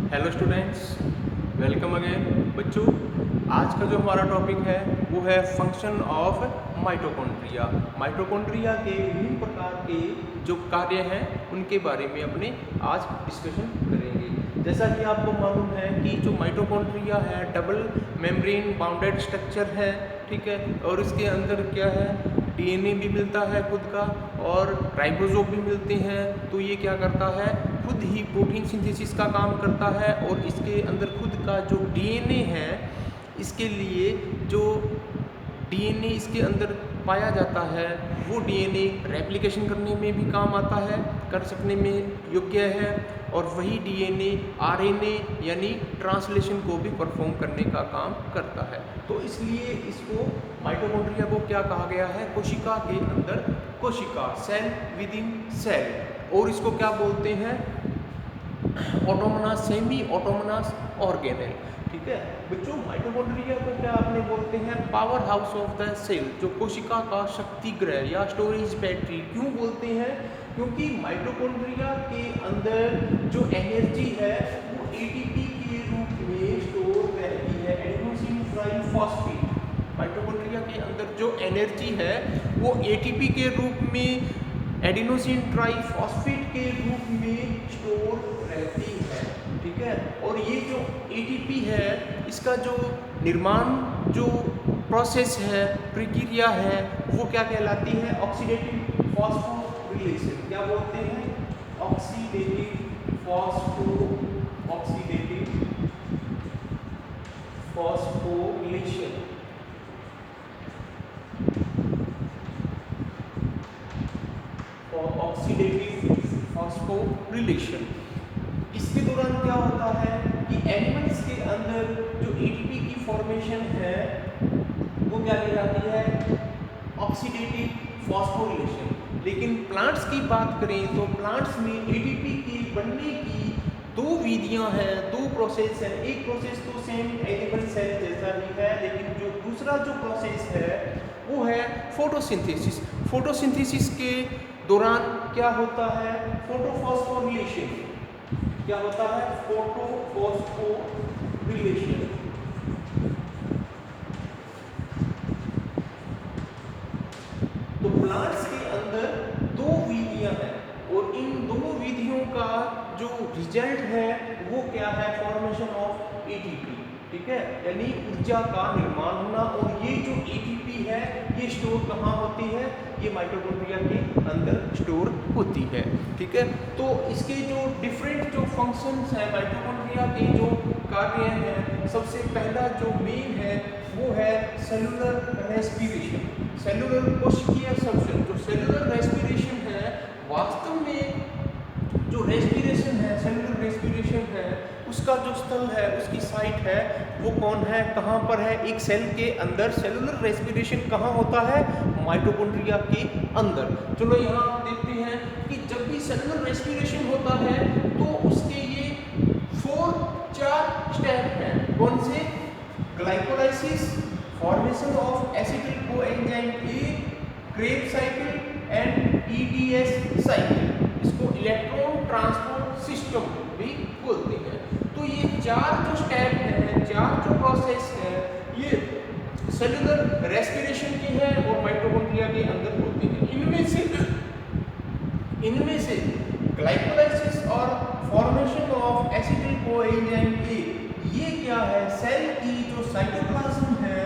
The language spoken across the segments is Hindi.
Hello students, welcome again. बच्चों, आज का जो हमारा टॉपिक है वो है फंक्शन ऑफ माइटोकॉन्ड्रिया। माइटोकॉन्ड्रिया के विभिन्न प्रकार के जो कार्य हैं उनके बारे में अपने आज डिस्कशन करेंगे। जैसा कि आपको मालूम है कि जो माइटोकॉन्ड्रिया है डबल मेम्ब्रेन बाउंडेड स्ट्रक्चर है, ठीक है। और इसके अंदर क्या है, डीएनए भी मिलता है खुद का और राइबोसोम भी मिलते हैं। तो ये क्या करता है, खुद ही प्रोटीन सिंथेसिस का काम करता है और इसके अंदर खुद का जो डीएनए है, इसके लिए जो डीएनए इसके अंदर पाया जाता है वो डीएनए रेप्लिकेशन करने में भी काम आता है, कर सकने में योग्य है। और वही डीएनए आरएनए यानी ट्रांसलेशन को भी परफॉर्म करने का काम करता है। तो इसलिए इसको माइटोकॉन्ड्रिया को क्या कहा गया है, कोशिका के अंदर कोशिका, सेल विद इन सेल। और इसको क्या बोलते हैं, ऑटोमोनस, सेमी ऑटोमोनस ऑर्गेनेल। ठीक है बच्चों, माइटोकॉन्ड्रिया को क्या आपने बोलते हैं, power house of the cell, जो कोशिका का शक्ति गृह या स्टोरेज बैटरी। क्यों बोलते हैं, क्योंकि माइटोकॉन्ड्रिया के अंदर जो एनर्जी है वो एटीपी के रूप में स्टोर रहती है, एडेनोसिन ट्राइफॉस्फेट। माइटोकॉन्ड्रिया के अंदर जो एनर्जी है वो एटीपी के रूप में, एडिनोसिन ट्राइफॉस्फेट के रूप में स्टोर रहती है। ठीक है, और ये जो एटीपी है इसका जो निर्माण, जो प्रोसेस है, प्रक्रिया है, वो क्या कहलाती है, ऑक्सीडेटिव फॉस्फोरिलेशन। क्या बोलते हैं, ऑक्सीडेटिव फॉस्फोरिलेशन। Oxidative phosphorylation. इसके दौरान क्या होता है कि एनिमल्स के अंदर जो एटीपी की फॉर्मेशन है वो क्या कहलाती है, ऑक्सीडेटिव फॉस्फोरिलेशन। लेकिन प्लांट्स की बात करें तो प्लांट्स में एटीपी के बनने की दो विधियां हैं, दो प्रोसेस हैं। एक प्रोसेस तो सेम एनिमल सेल जैसा ही है, लेकिन जो दूसरा जो प्रोसेस है वो है फोटोसिंथेसिस। फोटोसिंथेसिस के दौरान क्या होता है, फोटोफॉस्फोरिलेशन। क्या होता है, फोटोफॉस्फोरिलेशन। तो प्लांट्स के अंदर दो विधियां हैं और इन दोनों विधियों का जो रिजल्ट है वो क्या है, फॉर्मेशन ऑफ एटीपी। ठीक है, यानी ऊर्जा का निर्माण होना। और ये जो एटीपी है ये स्टोर कहाँ होती है, ये माइटोकॉन्ड्रिया के अंदर स्टोर होती है। ठीक है, तो इसके जो डिफरेंट जो फंक्शंस हैं माइटोकॉन्ड्रिया के, जो कार्य हैं, सबसे पहला जो मेन है वो है सेलुलर रेस्पिरेशन, सेलुलर कोशिकीय श्वसन। जो सेलुलर रेस्पिरेशन है, वास्तव में जो रेस्पिरेशन है, सेलुलर रेस्पिरेशन है, उसका जो स्थल है, उसकी साइट है, वो कौन है, कहाँ पर है, एक सेल के अंदर सेलुलर रेस्पिरेशन कहाँ होता है, माइटोकॉन्ड्रिया के अंदर। चलो यहाँ आप देखते हैं कि जब भी सेलुलर रेस्पिरेशन होता है तो उसके ये चार स्टेप हैं। कौन से, glycolysis, formation of acetyl coenzyme A, Krebs cycle and ETS cycle. इसको इलेक्ट्रॉन ट्रांसपोर्ट सिस्टम भी बोलते हैं। तो ये चार जो स्टेप हैं, चार जो प्रोसेस है, ये सेलुलर रेस्पिरेशन की है और माइटोकॉन्ड्रिया के अंदर होते हैं। इनमें से ग्लाइकोलाइसिस और formation of acetyl coenzyme A, ये क्या है, सेल की जो साइटोप्लाज्म है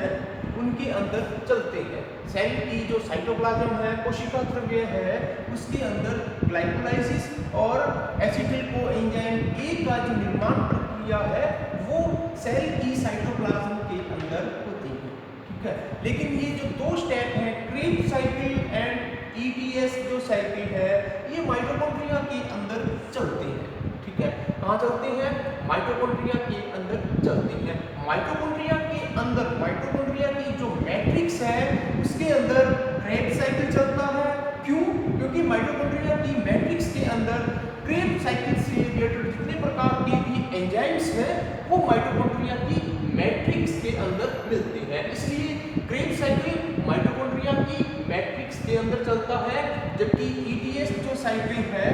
उनके अंदर चलते हैं। सेल की जो साइटोप्लाज्म है, कोशिका द्रव्य है, उसके अंदर ग्लाइकोलाइसिस और एसिटिल कोएंजाइम ए का जो निर्माण प्रक्रिया है वो सेल की साइटोप्लाज्म के अंदर होती है। ठीक है, लेकिन ये जो दो स्टेप हैं, क्रेब साइकिल एंड ईटीएस जो साइकिल है, ये माइटोकॉन्ड्रिया के अंदर चलते हैं। ठीक है, कहाँ चलते हैं, माइटोकॉन्ड्रिया के अंदर चलते हैं। माइटोकॉन्ड्रिया के अंदर, माइटोकॉन्ड्रिया की जो मैट्रिक्स है उसके अंदर क्रेब साइकिल चलता है। क्यों, क्योंकि माइटोकॉन्ड्रिया की मैट्रिक्स के अंदर क्रेब साइकिल से रिलेटेड जितने प्रकार के भी एंजाइम्स हैं वो माइटोकॉन्ड्रिया की मैट्रिक्स के अंदर मिलते हैं। इसलिए क्रेब साइकिल माइटोकॉन्ड्रिया की मैट्रिक्स के अंदर चलता है, जबकि ईटीएस जो साइकिल है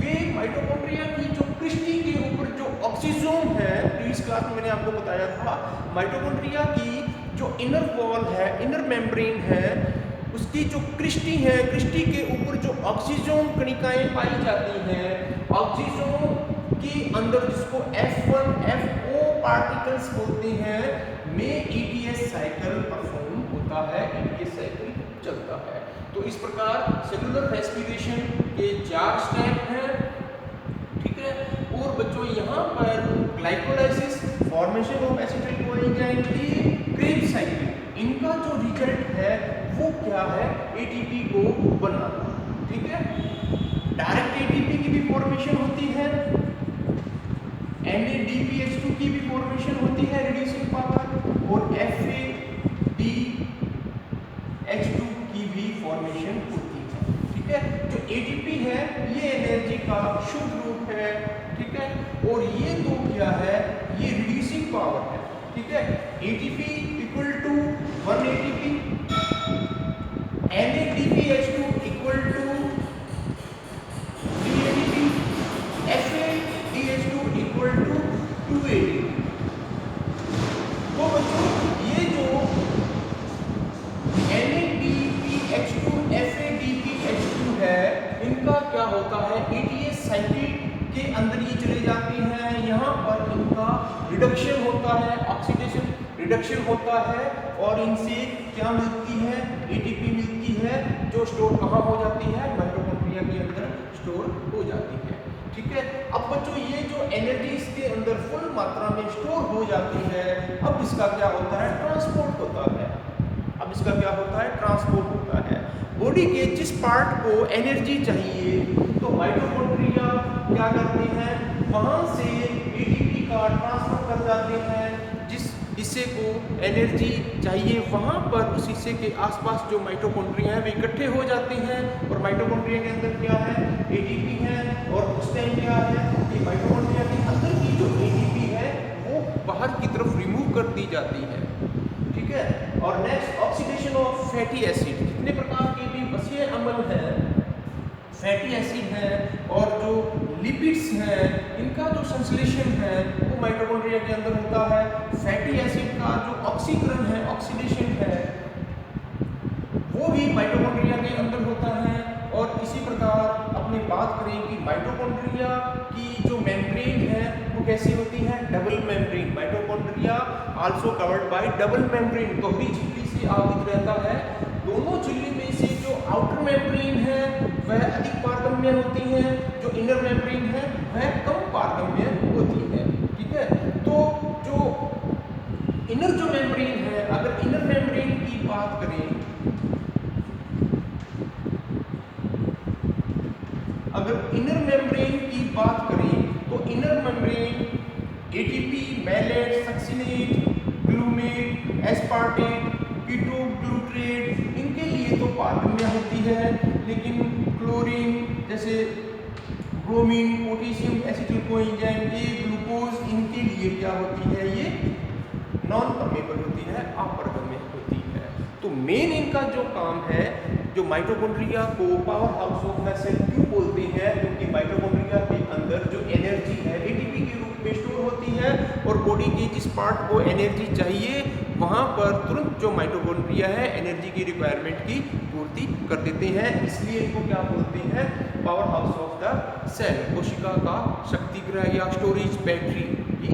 वे माइटोकॉन्ड्रिया की जो क्रिस्टी के ऊपर जो ऑक्सीजोम क्लास में मैंने आपको बताया था माइटोकॉन्ड्रिया की जो इनर वॉल है, इनर मेम्ब्रेन है, उसकी जो क्रिस्टी है, क्रिस्टी के ऊपर जो ऑक्सीजन कणिकाएं पाई जाती हैं, ऑक्सीजन के अंदर जिसको F1 FO पार्टिकल्स बोलते हैं, में ETS साइकिल परफॉर्म होता है, ETS साइकिल चलता है। तो इस प्रकार सेलुलर रेस्पिरेशन के 4 स्टेप हैं, ठीक है। और बच्चों यहाँ पर glycolysis, formation of acetyl colic and Krebs cycle, इनका जो रिजल्ट है वो क्या है, एटीपी को बनाना, ठीक है। डायरेक्ट एटीपी की भी फॉर्मेशन होती है, NADPH2 की भी फॉर्मेशन होती है रिड्यूसिंग पावर, और FADH2 की भी फॉर्मेशन होती है, ठीक है। जो एटीपी है ये एनर्जी का शुद्ध रूप है, ठीक है। और ये तो क्या है, ये रिड्यूसिंग पावर है, ठीक है। ATP equal to 1 ATP, NADPH2 equal to 3 ATP, FADH2 equal to 2 ATP। तो बच्चों ये जो NADPH2 FADPH2 है, इनका क्या होता है, ETS साइकिल के अंदर ये चले जाते हैं, यहाँ पर इनका रिडक्शन होता है, ऑक्सीडेशन रिडक्शन होता है, और इनसे क्या मिलती है, एटीपी मिलती है, जो स्टोर कहाँ हो जाती है, माइटोकॉन्ड्रिया के अंदर स्टोर हो जाती है, ठीक है। अब बच्चों ये जो एनर्जी इसके अंदर फुल मात्रा में स्टोर हो जाती है, अब इसका क्या होता है, ट्रांसपोर्ट होता है। अब इसका क्या होता है, ट्रांसपोर्ट होता है। बॉडी के जिस पार्ट को एनर्जी चाहिए तो माइटोकॉन्ड्रिया क्या करते हैं, वहां से एटीपी का ट्रांसफर कर जाते हैं, जिस हिस्से को एनर्जी चाहिए वहां पर उस हिस्से के आसपास जो माइटोकॉन्ड्रिया है वे इकट्ठे हो जाते हैं, और माइटोकॉन्ड्रिया के अंदर क्या है, एटीपी है, और उस टाइम क्या है कि माइटोकॉन्ड्रिया के अंदर की जो एटीपी है वो बाहर की तरफ रिमूव कर दी जाती है, ठीक है। और next oxidation of fatty acid, कितने प्रकार के भी वसीय अम्ल हैं, फैटी एसिड है और जो लिपिड्स हैं, इनका जो संश्लेषण है वो माइटोकॉन्ड्रिया के अंदर होता है। फैटी एसिड का जो ऑक्सीकरण है, ऑक्सीडेशन है, वो भी माइटोकॉन्ड्रिया के अंदर होता है। और इसी प्रकार अपने बात करें कि माइटोकॉन्ड्रिया की जो मेम्ब्रेन है वो कैसी होती है, double membrane. Mitochondria also covered by double membrane, दोहरी झिल्ली से आवृत रहता है। दोनों झिल्ली में से जो आउटर मेम्ब्रेन है वह अधिक पारगम्य होती है, जो इनर मेम्ब्रेन है वह कम पारगम्य होती है, ठीक है। तो जो इनर जो मेम्ब्रेन है, अगर इनर मेम्ब्रेन की बात करें, अगर इनर मेम्ब्रेन की बात करें तो inner membrane ATP, malate, succinate, glutamate, aspartate, ketoglutarate, इनके लिए तो पारगम्य होती है, लेकिन क्लोरीन जैसे ब्रोमीन, पोटेशियम एसिटिल कोएंजाइम, ये ग्लूकोज, इनके लिए क्या होती है, ये नॉन परमेबल होती है, अपारगम्य होती है। तो मेन इनका जो काम है, जो माइटोकॉन्ड्रिया को power house of the cell क्यों बोलते हैं, क्योंकि माइटोकॉन्ड्रिया के अंदर जो एनर्जी है एटीपी के रूप में स्टोर होती है, और बॉडी के जिस पार्ट को एनर्जी चाहिए वहां पर तुरंत जो माइटोकॉन्ड्रिया है एनर्जी की रिक्वायरमेंट की पूर्ति कर देते हैं। इसलिए इनको क्या बोलते हैं, power house of the cell, कोशिका का शक्तिगृह या स्टोरेज बैटरी भी